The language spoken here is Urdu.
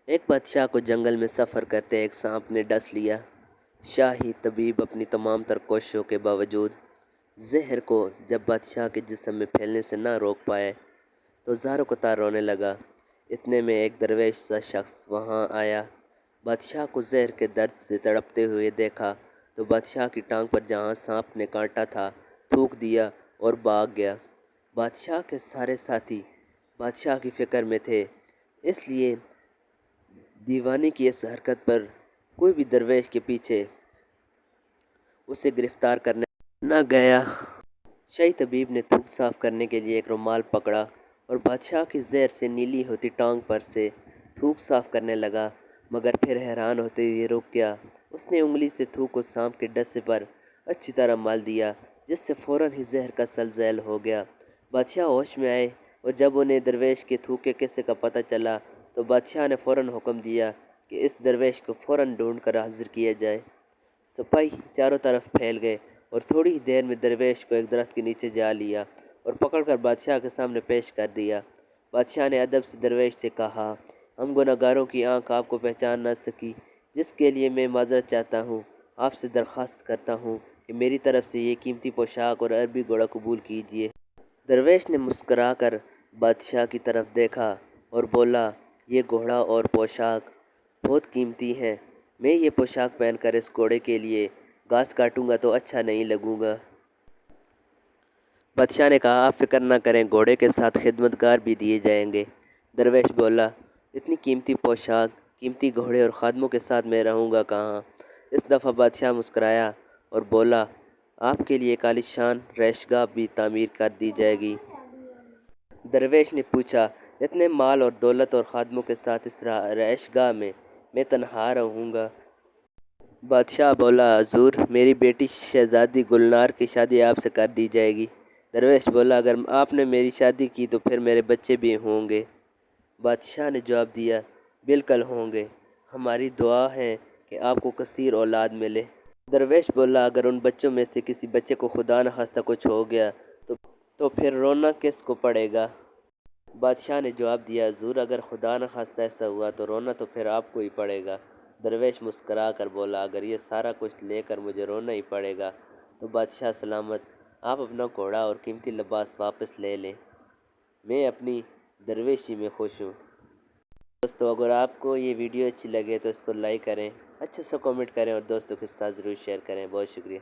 ایک بادشاہ کو جنگل میں سفر کرتے ایک سانپ نے ڈس لیا۔ شاہی طبیب اپنی تمام تر کوششوں کے باوجود زہر کو جب بادشاہ کے جسم میں پھیلنے سے نہ روک پائے تو زاروں قطار رونے لگا۔ اتنے میں ایک درویش سا شخص وہاں آیا۔ بادشاہ کو زہر کے درد سے تڑپتے ہوئے دیکھا تو بادشاہ کی ٹانگ پر جہاں سانپ نے کاٹا تھا تھوک دیا اور بھاگ گیا۔ بادشاہ کے سارے ساتھی بادشاہ کی فکر میں تھے، اس لیے دیوانے کی اس حرکت پر کوئی بھی درویش کے پیچھے اسے گرفتار کرنے نہ گیا۔ شاہی طبیب نے تھوک صاف کرنے کے لیے ایک رومال پکڑا اور بادشاہ کی زہر سے نیلی ہوتی ٹانگ پر سے تھوک صاف کرنے لگا، مگر پھر حیران ہوتے ہوئے رک گیا۔ اس نے انگلی سے تھوک کو سانپ کے ڈسے پر اچھی طرح مل دیا، جس سے فوراً ہی زہر کا سلسلہ ہو گیا۔ بادشاہ ہوش میں آئے اور جب انہیں درویش کے تھوک کے قصے کا پتہ چلا تو بادشاہ نے فوراً حکم دیا کہ اس درویش کو فوراً ڈھونڈ کر حاضر کیا جائے۔ سپاہی چاروں طرف پھیل گئے اور تھوڑی ہی دیر میں درویش کو ایک درخت کے نیچے جا لیا اور پکڑ کر بادشاہ کے سامنے پیش کر دیا۔ بادشاہ نے ادب سے درویش سے کہا، ہم گنہگاروں کی آنکھ آپ کو پہچان نہ سکی، جس کے لیے میں معذرت چاہتا ہوں۔ آپ سے درخواست کرتا ہوں کہ میری طرف سے یہ قیمتی پوشاک اور عربی گھوڑا قبول کیجیے۔ درویش نے مسکرا کر بادشاہ کی طرف دیکھا اور بولا، یہ گھوڑا اور پوشاک بہت قیمتی ہیں۔ میں یہ پوشاک پہن کر اس گھوڑے کے لیے گھاس کاٹوں گا تو اچھا نہیں لگوں گا۔ بادشاہ نے کہا، آپ فکر نہ کریں، گھوڑے کے ساتھ خدمتگار بھی دیے جائیں گے۔ درویش بولا، اتنی قیمتی پوشاک، قیمتی گھوڑے اور خادموں کے ساتھ میں رہوں گا کہاں؟ اس دفعہ بادشاہ مسکرایا اور بولا، آپ کے لیے ایک عالیشان رہائش گاہ بھی تعمیر کر دی جائے گی۔ درویش نے پوچھا، اتنے مال اور دولت اور خادموں کے ساتھ اس رہائش گاہ میں تنہا رہوں گا؟ بادشاہ بولا، حضور، میری بیٹی شہزادی گلنار کی شادی آپ سے کر دی جائے گی۔ درویش بولا، اگر آپ نے میری شادی کی تو پھر میرے بچے بھی ہوں گے؟ بادشاہ نے جواب دیا، بالکل ہوں گے، ہماری دعا ہے کہ آپ کو کثیر اولاد ملے۔ درویش بولا، اگر ان بچوں میں سے کسی بچے کو خدا نخواستہ کچھ ہو گیا تو پھر رونا کس کو پڑے گا؟ بادشاہ نے جواب دیا، حضور، اگر خدا نخواستہ ایسا ہوا تو رونا تو پھر آپ کو ہی پڑے گا۔ درویش مسکرا کر بولا، اگر یہ سارا کچھ لے کر مجھے رونا ہی پڑے گا تو بادشاہ سلامت، آپ اپنا گھوڑا اور قیمتی لباس واپس لے لیں، میں اپنی درویشی میں خوش ہوں۔ دوستو، اگر آپ کو یہ ویڈیو اچھی لگے تو اس کو لائک کریں، اچھا سا کامنٹ کریں اور دوستوں کے ساتھ ضرور شیئر کریں۔ بہت شکریہ۔